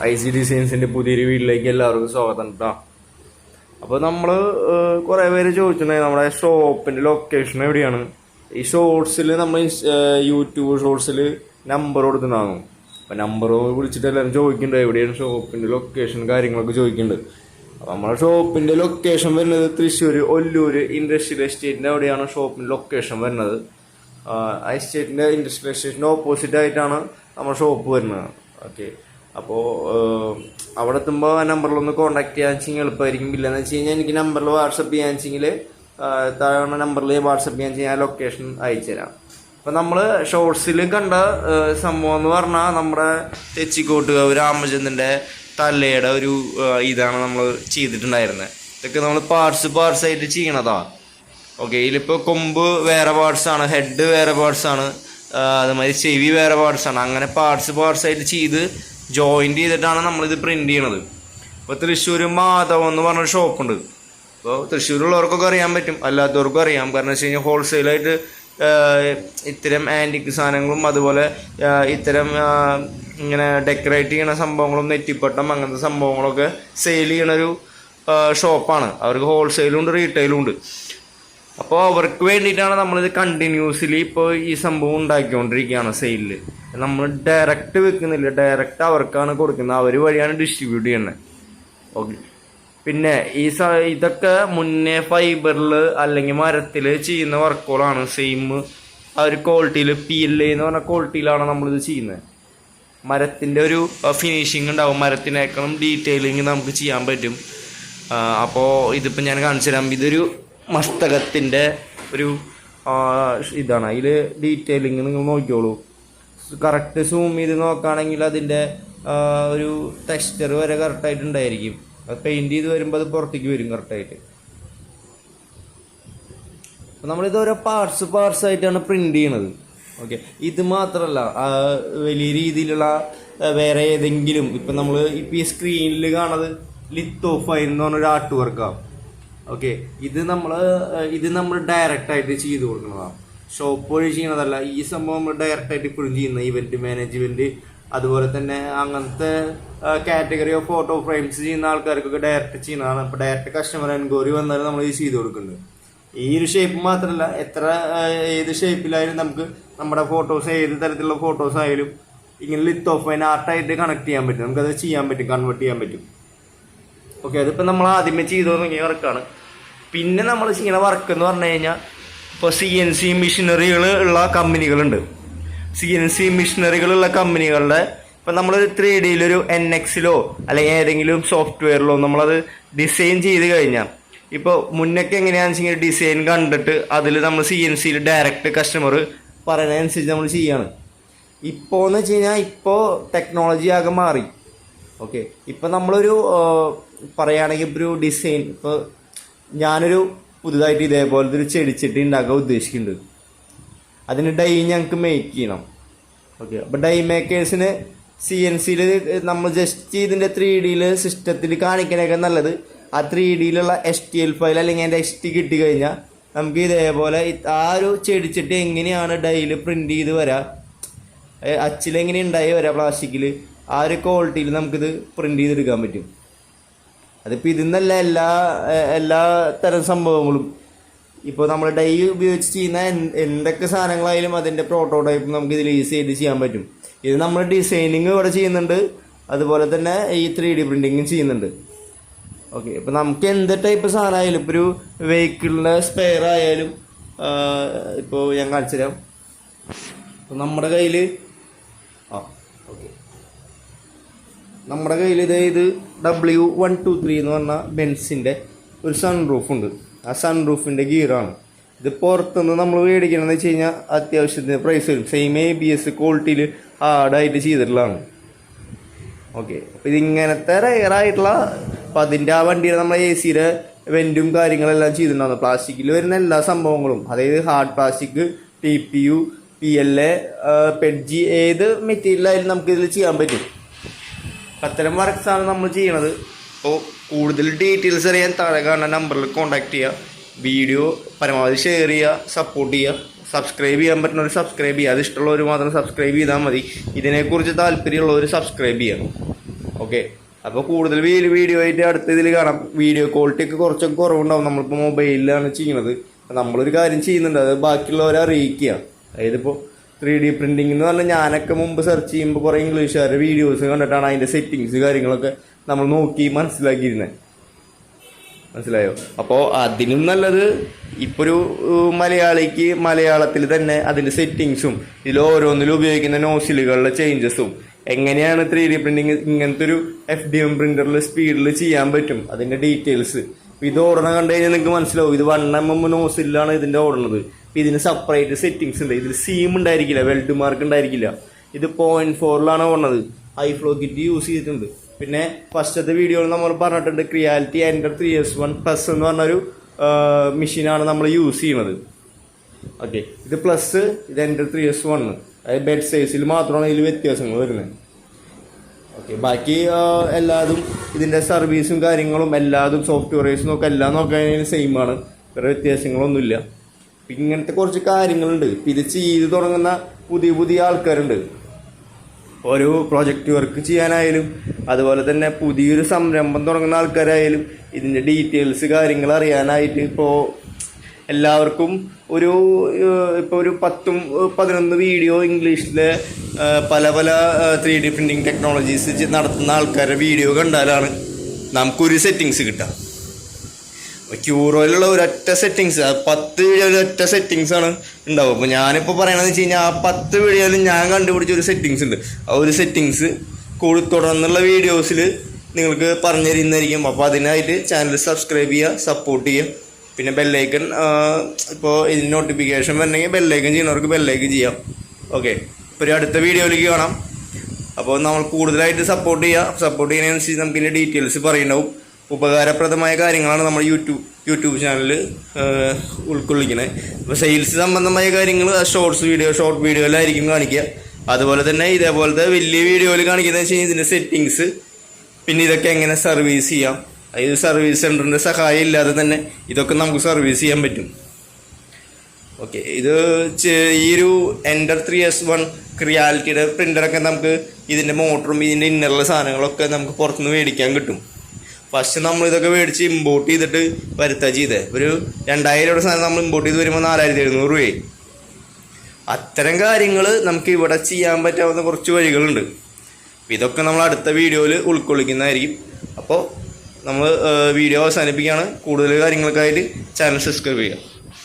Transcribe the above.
IC ഡിസൈൻസിൻ്റെ പുതിയൊരു വീട്ടിലേക്ക് എല്ലാവർക്കും സ്വാഗതം കേട്ടോ. അപ്പോൾ നമ്മൾ കുറേ പേര് ചോദിച്ചിട്ടുണ്ടായി നമ്മുടെ ഷോപ്പിൻ്റെ ലൊക്കേഷൻ എവിടെയാണ്. ഈ ഷോർട്സിൽ നമ്മൾ യൂട്യൂബ് ഷോർട്സിൽ നമ്പർ കൊടുത്തിട്ടുണ്ടാകും. അപ്പോൾ നമ്പർ വിളിച്ചിട്ട് എല്ലാവരും ചോദിക്കുന്നുണ്ട് എവിടെയാണ് ഷോപ്പിൻ്റെ ലൊക്കേഷൻ കാര്യങ്ങളൊക്കെ ചോദിക്കുന്നുണ്ട്. അപ്പോൾ നമ്മുടെ ഷോപ്പിൻ്റെ ലൊക്കേഷൻ വരുന്നത് തൃശ്ശൂർ ഒല്ലൂർ ഇൻഡസ്ട്രിയൽ എസ്റ്റേറ്റിൻ്റെ അവിടെയാണ് ഷോപ്പിൻ്റെ ലൊക്കേഷൻ വരുന്നത്. ആ എസ്റ്റേറ്റിൻ്റെ ഇൻഡസ്ട്രിയൽ എസ്റ്റേറ്റിൻ്റെ ഓപ്പോസിറ്റ് ആയിട്ടാണ് നമ്മുടെ ഷോപ്പ് വരുന്നത്. ഓക്കെ, അപ്പോൾ അവിടെ എത്തുമ്പോൾ ആ നമ്പറിലൊന്ന് കോൺടാക്ട് ചെയ്യാൻ വെച്ചെങ്കിൽ എളുപ്പമായിരിക്കും. ഇല്ലെന്ന് വെച്ച് കഴിഞ്ഞാൽ എനിക്ക് നമ്പറിൽ വാട്സപ്പ് ചെയ്യാൻ വെച്ചെങ്കിൽ താഴെ നമ്പറിൽ വാട്സപ്പ് ചെയ്യാൻ വെച്ചാൽ ലൊക്കേഷൻ അയച്ചു തരാം. അപ്പം നമ്മൾ ഷോർട്സിൽ കണ്ട സംഭവം എന്ന് പറഞ്ഞാൽ നമ്മുടെ തെച്ചിക്കോട്ട് രാമചന്ദ്രൻ്റെ തലയുടെ ഒരു ഇതാണ് നമ്മൾ ചെയ്തിട്ടുണ്ടായിരുന്നത്. ഇതൊക്കെ നമ്മൾ പാർട്സ് ആയിട്ട് ചെയ്യണതാണ്. ഓക്കെ, ഇതിലിപ്പോൾ കൊമ്പ് വേറെ പാർട്സാണ്, ഹെഡ് വേറെ പാർട്സാണ്, അതുമാതിരി ചെവി വേറെ പാർട്സാണ്. അങ്ങനെ പാർട്സ് ആയിട്ട് ചെയ്ത് ജോയിൻ്റ് ചെയ്തിട്ടാണ് നമ്മളിത് പ്രിൻ്റ് ചെയ്യണത്. ഇപ്പോൾ തൃശ്ശൂർ മാധവ് എന്ന് പറഞ്ഞൊരു ഷോപ്പുണ്ട്. അപ്പോൾ തൃശ്ശൂരുള്ളവർക്കൊക്കെ അറിയാൻ പറ്റും, അല്ലാത്തവർക്കും അറിയാം. കാരണം വെച്ച് കഴിഞ്ഞാൽ ഹോൾസെയിലായിട്ട് ഇത്തരം ആൻറ്റിക് സാധനങ്ങളും അതുപോലെ ഇത്തരം ഇങ്ങനെ ഡെക്കറേറ്റ് ചെയ്യണ സംഭവങ്ങളും നെറ്റിപ്പട്ടം അങ്ങനത്തെ സംഭവങ്ങളൊക്കെ സെയിൽ ചെയ്യണൊരു ഷോപ്പാണ്. അവർക്ക് ഹോൾസെയിലും ഉണ്ട് റീറ്റെയിലും ഉണ്ട്. അപ്പോൾ അവർക്ക് വേണ്ടിയിട്ടാണ് നമ്മളിത് കണ്ടിന്യൂസ്ലി ഇപ്പോൾ ഈ സംഭവം ഉണ്ടാക്കിക്കൊണ്ടിരിക്കുകയാണ് സെയിലിൽ. നമ്മൾ ഡയറക്റ്റ് വെക്കുന്നില്ല, ഡയറക്റ്റ് അവർക്കാണ് കൊടുക്കുന്നത്, അവർ വഴിയാണ് ഡിസ്ട്രിബ്യൂട്ട് ചെയ്യുന്നത്. ഓക്കെ, പിന്നെ ഇതൊക്കെ മുന്നേ ഫൈബറിൽ അല്ലെങ്കിൽ മരത്തിൽ ചെയ്യുന്ന വർക്കുകളാണ്. സെയിം ആ ഒരു ക്വാളിറ്റിയിൽ PLA എന്ന് പറഞ്ഞ ക്വാളിറ്റിയിലാണ് നമ്മളിത് ചെയ്യുന്നത്. മരത്തിൻ്റെ ഒരു ഫിനിഷിങ് ഉണ്ടാവും, മരത്തിനേക്കാളും ഡീറ്റെയിലിങ് നമുക്ക് ചെയ്യാൻ പറ്റും. അപ്പോൾ ഇതിപ്പോൾ ഞാൻ കാണിച്ചു തരാം. ഇതൊരു മസ്തകത്തിൻ്റെ ഒരു ഇതാണ്. അതിൽ ഡീറ്റെയിലിങ് നിങ്ങൾ നോക്കിയോളൂ. കറക്റ്റ് സൂം ചെയ്ത് നോക്കുകയാണെങ്കിൽ അതിൻ്റെ ഒരു ടെക്സ്ചർ വരെ കറക്റ്റായിട്ടുണ്ടായിരിക്കും. അത് പെയിൻറ്റ് ചെയ്ത് വരുമ്പോൾ അത് പുറത്തേക്ക് വരും കറക്റ്റായിട്ട്. അപ്പോൾ നമ്മളിത് ഓരോ പാർട്സ് ആയിട്ടാണ് പ്രിൻ്റ് ചെയ്യണത്. ഓക്കെ, ഇത് മാത്രമല്ല വലിയ രീതിയിലുള്ള വേറെ ഏതെങ്കിലും ഇപ്പം നമ്മൾ ഇപ്പം ഈ സ്ക്രീനിൽ കാണുന്നത് ലിത്തോഫൈൻ എന്ന് പറഞ്ഞൊരു ആർട്ട് വർക്കാണ്. ഓക്കെ, ഇത് നമ്മൾ ഡയറക്റ്റായിട്ട് ചെയ്ത് കൊടുക്കുന്നതാണ്, ഷോപ്പ് വഴി ചെയ്യണതല്ല. ഈ സംഭവം നമ്മൾ ഡയറക്റ്റായിട്ട് ഇപ്പോഴും ചെയ്യുന്ന ഇവൻറ്റ് മാനേജ്മെൻറ്റ് അതുപോലെ തന്നെ അങ്ങനത്തെ കാറ്റഗറി ഓഫ് ഫോട്ടോ ഫ്രെയിംസ് ചെയ്യുന്ന ആൾക്കാർക്കൊക്കെ ഡയറക്റ്റ് ചെയ്യുന്നതാണ്. ഇപ്പോൾ ഡയറക്റ്റ് കസ്റ്റമർ എൻക്വയറി വന്നാലും നമ്മൾ ഇത് ചെയ്ത് കൊടുക്കുന്നുണ്ട്. ഈ ഒരു ഷേപ്പ് മാത്രമല്ല, ഏത് ഷേപ്പിലായാലും നമുക്ക് നമ്മുടെ ഫോട്ടോസ് ഏത് തരത്തിലുള്ള ഫോട്ടോസ് ആയാലും ഇങ്ങനെ ലിത്തോഫൈൻ ആർട്ടായിട്ട് കണക്ട് ചെയ്യാൻ പറ്റും, നമുക്കത് ചെയ്യാൻ പറ്റും, കൺവേർട്ട് ചെയ്യാൻ പറ്റും. ഓക്കെ, അതിപ്പോൾ നമ്മൾ ആദ്യമേ ചെയ്തു തുടങ്ങിയ വർക്കാണ്. പിന്നെ നമ്മൾ ചെയ്യുന്ന വർക്ക് എന്ന് പറഞ്ഞു കഴിഞ്ഞാൽ ഇപ്പോൾ CNC മെഷീനറികൾ ഉള്ള കമ്പനികളുണ്ട്. CNC മെഷീനറികളുള്ള കമ്പനികളുടെ ഇപ്പം നമ്മളൊരു 3Dയിലൊരു NXലോ അല്ലെങ്കിൽ ഏതെങ്കിലും സോഫ്റ്റ്വെയറിലോ നമ്മളത് ഡിസൈൻ ചെയ്ത് കഴിഞ്ഞാൽ, ഇപ്പോൾ മുന്നൊക്കെ എങ്ങനെയാണെന്ന് വെച്ചാൽ ഡിസൈൻ കണ്ടിട്ട് അതിൽ നമ്മൾ CNCയിൽ ഡയറക്റ്റ് കസ്റ്റമർ പറയുന്നതനുസരിച്ച് നമ്മൾ ചെയ്യാണ്. ഇപ്പോൾ എന്ന് വെച്ച് കഴിഞ്ഞാൽ ഇപ്പോൾ ടെക്നോളജി ആകെ മാറി. ഓക്കെ, ഇപ്പം നമ്മളൊരു പറയുകയാണെങ്കിൽ ഇപ്പോൾ ഒരു ഡിസൈൻ, ഇപ്പോൾ ഞാനൊരു പുതുതായിട്ട് ഇതേപോലത്തെ ഒരു ചെടിച്ചട്ടി ഉണ്ടാക്കാൻ ഉദ്ദേശിക്കുന്നുണ്ട്. അതിന് ഡൈ ഞങ്ങൾക്ക് മേക്ക് ചെയ്യണം. ഓക്കെ, അപ്പോൾ ഡൈ മേക്കേഴ്സിന് CNCയിൽ നമ്മൾ ജസ്റ്റ് ഇതിൻ്റെ 3Dയിൽ സിസ്റ്റത്തിൽ കാണിക്കാനൊക്കെ നല്ലത് ആ 3Dയിലുള്ള STL ഫയൽ അല്ലെങ്കിൽ അതിൻ്റെ XT കിട്ടിക്കഴിഞ്ഞാൽ നമുക്ക് ഇതേപോലെ ആ ഒരു ചെടിച്ചട്ടി എങ്ങനെയാണ് ഡൈയിൽ പ്രിൻ്റ് ചെയ്ത് വരാം, അച്ചിലെങ്ങനെ ഉണ്ടായി വരാം പ്ലാസ്റ്റിക്കിൽ, ആ ഒരു ക്വാളിറ്റിയിൽ നമുക്കിത് പ്രിൻ്റ് ചെയ്തെടുക്കാൻ പറ്റും. അതിപ്പോൾ ഇതിന്നല്ല എല്ലാ തരം സംഭവങ്ങളും. ഇപ്പോൾ നമ്മൾ ഡൈ ഉപയോഗിച്ച് ചെയ്യുന്ന എന്തൊക്കെ സാധനങ്ങളായാലും അതിൻ്റെ പ്രോട്ടോടൈപ്പ് നമുക്ക് ഇതിൽ ഈസി ആയിട്ട് ചെയ്യാൻ പറ്റും. ഇത് നമ്മൾ ഡിസൈനിങ് ഇവിടെ ചെയ്യുന്നുണ്ട്, അതുപോലെ തന്നെ ഈ 3D പ്രിൻറ്റിങ്ങും ചെയ്യുന്നുണ്ട്. ഓക്കെ, ഇപ്പോൾ നമുക്ക് എന്ത് ടൈപ്പ് സാധനമായാലും, ഇപ്പോൾ ഒരു വെഹിക്കിളിൻ്റെ സ്പെയർ ആയാലും ഇപ്പോൾ ഞാൻ കാണിച്ചു തരാം. ഇപ്പോൾ നമ്മുടെ കയ്യിൽ ഇത് W123 എന്ന് പറഞ്ഞ ബെൻസിൻ്റെ ഒരു സൺറൂഫുണ്ട്. ആ സൺറൂഫിൻ്റെ ഗിയറാണ് ഇത്. പുറത്തുനിന്ന് നമ്മൾ മേടിക്കണമെന്ന് വെച്ച് കഴിഞ്ഞാൽ അത്യാവശ്യത്തിന് പ്രൈസ് വരും. സെയിം ABS ക്വാളിറ്റിയിൽ ഹാർഡായിട്ട് ചെയ്തിട്ടുള്ളതാണ്. ഓക്കെ, അപ്പോൾ ഇതിങ്ങനത്തെ റയറായിട്ടുള്ള അപ്പം അതിൻ്റെ ആ വണ്ടിയുടെ നമ്മൾ AC-യുടെ വെൻറ്റും കാര്യങ്ങളെല്ലാം ചെയ്തിട്ടുണ്ടാകുന്നു. പ്ലാസ്റ്റിക്കിൽ വരുന്ന എല്ലാ സംഭവങ്ങളും, അതായത് hard plastic, TPU, PLA, PETG ഏത് മെറ്റീരിയലായാലും നമുക്കിതിൽ ചെയ്യാൻ പറ്റും. അത്തരം വർക്ക്സാണ് നമ്മൾ ചെയ്യണത്. അപ്പോൾ കൂടുതൽ ഡീറ്റെയിൽസ് അറിയാൻ താഴെ കാണുന്ന നമ്പറിൽ കോൺടാക്ട് ചെയ്യുക. വീഡിയോ പരമാവധി ഷെയർ ചെയ്യുക, സപ്പോർട്ട് ചെയ്യുക. സബ്സ്ക്രൈബ് ചെയ്യാൻ പറ്റുന്നവർ സബ്സ്ക്രൈബ് ചെയ്യുക. അത് ഇഷ്ടമുള്ളവർ മാത്രം സബ്സ്ക്രൈബ് ചെയ്താൽ മതി. ഇതിനെക്കുറിച്ച് താല്പര്യമുള്ളവർ സബ്സ്ക്രൈബ് ചെയ്യുക. ഓക്കെ, അപ്പോൾ കൂടുതൽ വീഡിയോ ആയിട്ട് അടുത്ത ഇതിൽ കാണാം. വീഡിയോ ക്വാളിറ്റി ഒക്കെ കുറച്ചൊക്കെ കുറവുണ്ടാവും. നമ്മളിപ്പോൾ മൊബൈലിലാണ് ചെയ്യുന്നത്. നമ്മളൊരു കാര്യം ചെയ്യുന്നുണ്ട്, അത് ബാക്കിയുള്ളവരെ അറിയിക്കുക. അതായത് ഇപ്പോൾ 3D പ്രിന്റിംഗ് എന്ന് പറഞ്ഞാൽ ഞാനൊക്കെ മുമ്പ് സെർച്ച് ചെയ്യുമ്പോൾ കുറേ ഇംഗ്ലീഷുകാരുടെ വീഡിയോസ് കണ്ടിട്ടാണ് അതിൻ്റെ സെറ്റിങ്സ് കാര്യങ്ങളൊക്കെ നമ്മൾ നോക്കി മനസ്സിലാക്കിയിരുന്നത്. മനസ്സിലായോ? അപ്പോൾ അതിനും നല്ലത് ഇപ്പോൾ ഒരു മലയാളിക്ക് മലയാളത്തിൽ തന്നെ അതിൻ്റെ സെറ്റിങ്സും ഇതിൽ ഓരോന്നിലും ഉപയോഗിക്കുന്ന നോസിലുകളുടെ ചേഞ്ചസും എങ്ങനെയാണ് 3D പ്രിന്റിങ് ഇങ്ങനത്തെ ഒരു FDM പ്രിന്ററിൽ സ്പീഡിൽ ചെയ്യാൻ പറ്റും അതിൻ്റെ ഡീറ്റെയിൽസ്. ഇത് ഓടണ കണ്ടു കഴിഞ്ഞാൽ നിങ്ങൾക്ക് മനസ്സിലാവും ഇത് 1mm നോസിലാണ് ഇതിൻ്റെ ഓടണത്. ഇതിന് സെപ്പറേറ്റ് സെറ്റിങ്സ് ഉണ്ട്. ഇതിൽ സീം ഉണ്ടായിരിക്കില്ല, വെൽഡ് മാർക്ക് ഉണ്ടായിരിക്കില്ല. ഇത് 0.4 ഓടണത്. ഹൈ ഫ്ലോ കിറ്റ് യൂസ് ചെയ്തിട്ടുണ്ട്. പിന്നെ ഫസ്റ്റത്തെ വീഡിയോയിൽ നമ്മൾ പറഞ്ഞിട്ടുണ്ട് ക്രിയാലിറ്റി Ender 3S1+ എന്ന് പറഞ്ഞൊരു മെഷീനാണ് നമ്മൾ യൂസ് ചെയ്യുന്നത്. ഓക്കെ, ഇത് പ്ലസ്, ഇത് Ender 3S1. അതായത് ബെഡ് സൈസിൽ മാത്രമാണ് ഇതിൽ വ്യത്യാസങ്ങൾ വരുന്നത്. ഓക്കെ, ബാക്കി എല്ലാതും ഇതിൻ്റെ സർവീസും കാര്യങ്ങളും എല്ലാതും സോഫ്റ്റ്വെയർസും ഒക്കെ എല്ലാം നോക്കുകയാണെങ്കിൽ സെയിം ആണ്, വേറെ വ്യത്യാസങ്ങളൊന്നുമില്ല. ഇങ്ങനത്തെ കുറച്ച് കാര്യങ്ങളുണ്ട്. ഇത് ചെയ്ത് തുടങ്ങുന്ന പുതിയ ആൾക്കാരുണ്ട്. ഒരു പ്രോജക്റ്റ് വർക്ക് ചെയ്യാനായാലും അതുപോലെ തന്നെ പുതിയൊരു സംരംഭം തുടങ്ങുന്ന ആൾക്കാരായാലും ഇതിൻ്റെ ഡീറ്റെയിൽസ് കാര്യങ്ങൾ അറിയാനായിട്ട് ഇപ്പോൾ എല്ലാവർക്കും ഇപ്പോൾ ഒരു 10-11 വീഡിയോ ഇംഗ്ലീഷിലെ പല 3D പ്രിൻറ്റിങ് ടെക്നോളജീസ് നടത്തുന്ന ആൾക്കാരുടെ വീഡിയോ കണ്ടാലാണ് നമുക്കൊരു സെറ്റിങ്സ് കിട്ടുക. ക്യൂറോയിലുള്ള ഒരൊറ്റ സെറ്റിങ്സ്, 10 വീഡിയോയിൽ ഒറ്റ സെറ്റിങ്സ് ആണ് ഉണ്ടാവും. അപ്പോൾ ഞാനിപ്പോൾ പറയണതെന്ന് വെച്ച് കഴിഞ്ഞാൽ ആ 10 വീഡിയോയിൽ ഞാൻ കണ്ടുപിടിച്ച ഒരു സെറ്റിങ്സ് ഉണ്ട്. ആ ഒരു സെറ്റിങ്സ് തുടർന്നുള്ള വീഡിയോസിൽ നിങ്ങൾക്ക് പറഞ്ഞു തരുന്നതായിരിക്കും. അപ്പോൾ അതിനായിട്ട് ചാനൽ സബ്സ്ക്രൈബ് ചെയ്യുക, സപ്പോർട്ട് ചെയ്യുക. പിന്നെ ബെല്ലൈക്കൺ, ഇപ്പോൾ ഇതിന് നോട്ടിഫിക്കേഷൻ വരണമെങ്കിൽ ബെല്ലൈക്കൺ ചെയ്യുന്നവർക്ക് ബെല്ലൈക്കൺ ചെയ്യാം. ഓക്കെ, ഇപ്പോൾ ഒരു അടുത്ത വീഡിയോയിലേക്ക് കാണാം. അപ്പോൾ നമ്മൾ കൂടുതലായിട്ട് സപ്പോർട്ട് ചെയ്യുന്നതിനനുസരിച്ച് നമുക്ക് ഇതിൻ്റെ ഡീറ്റെയിൽസ് പറയുന്നുണ്ടാവും. ഉപകാരപ്രദമായ കാര്യങ്ങളാണ് നമ്മൾ യൂട്യൂബ് ചാനലിൽ ഉൾക്കൊള്ളിക്കുന്നത്. ഇപ്പോൾ സെയിൽസ് സംബന്ധമായ കാര്യങ്ങൾ ഷോർട്ട് വീഡിയോയിലായിരിക്കും കാണിക്കുക. അതുപോലെ തന്നെ ഇതേപോലത്തെ വലിയ വീഡിയോയിൽ കാണിക്കുന്നത് വെച്ച് കഴിഞ്ഞാൽ ഇതിൻ്റെ സെറ്റിങ്സ്, പിന്നെ ഇതൊക്കെ എങ്ങനെ സർവീസ് ചെയ്യാം. അതായത് സർവീസ് സെൻറ്ററിൻ്റെ സഹായം ഇല്ലാതെ തന്നെ ഇതൊക്കെ നമുക്ക് സർവീസ് ചെയ്യാൻ പറ്റും. ഓക്കെ, ഇത് ഈ ഒരു Ender 3S1 ക്രിയാലിറ്റിയുടെ പ്രിൻ്ററൊക്കെ നമുക്ക് ഇതിൻ്റെ മോട്ടറും ഇതിൻ്റെ ഇന്നറുള്ള സാധനങ്ങളൊക്കെ നമുക്ക് പുറത്തുനിന്ന് മേടിക്കാൻ കിട്ടും. ഫസ്റ്റ് നമ്മൾ ഇതൊക്കെ മേടിച്ച് ഇമ്പോർട്ട് ചെയ്തിട്ട് വരുത്തുക ചെയ്തത്. ഒരു 2000 സാധനം നമ്മൾ ഇമ്പോർട്ട് ചെയ്ത് വരുമ്പോൾ 4700 രൂപയായി. അത്തരം കാര്യങ്ങൾ നമുക്ക് ഇവിടെ ചെയ്യാൻ പറ്റാവുന്ന കുറച്ച് വഴികളുണ്ട്. ഇതൊക്കെ നമ്മൾ അടുത്ത വീഡിയോയിൽ ഉൾക്കൊള്ളിക്കുന്നതായിരിക്കും. അപ്പോൾ നമ്മൾ വീഡിയോ അവസാനിപ്പിക്കുകയാണ്. കൂടുതൽ കാര്യങ്ങൾക്കായിട്ട് ചാനൽ സബ്സ്ക്രൈബ് ചെയ്യുക.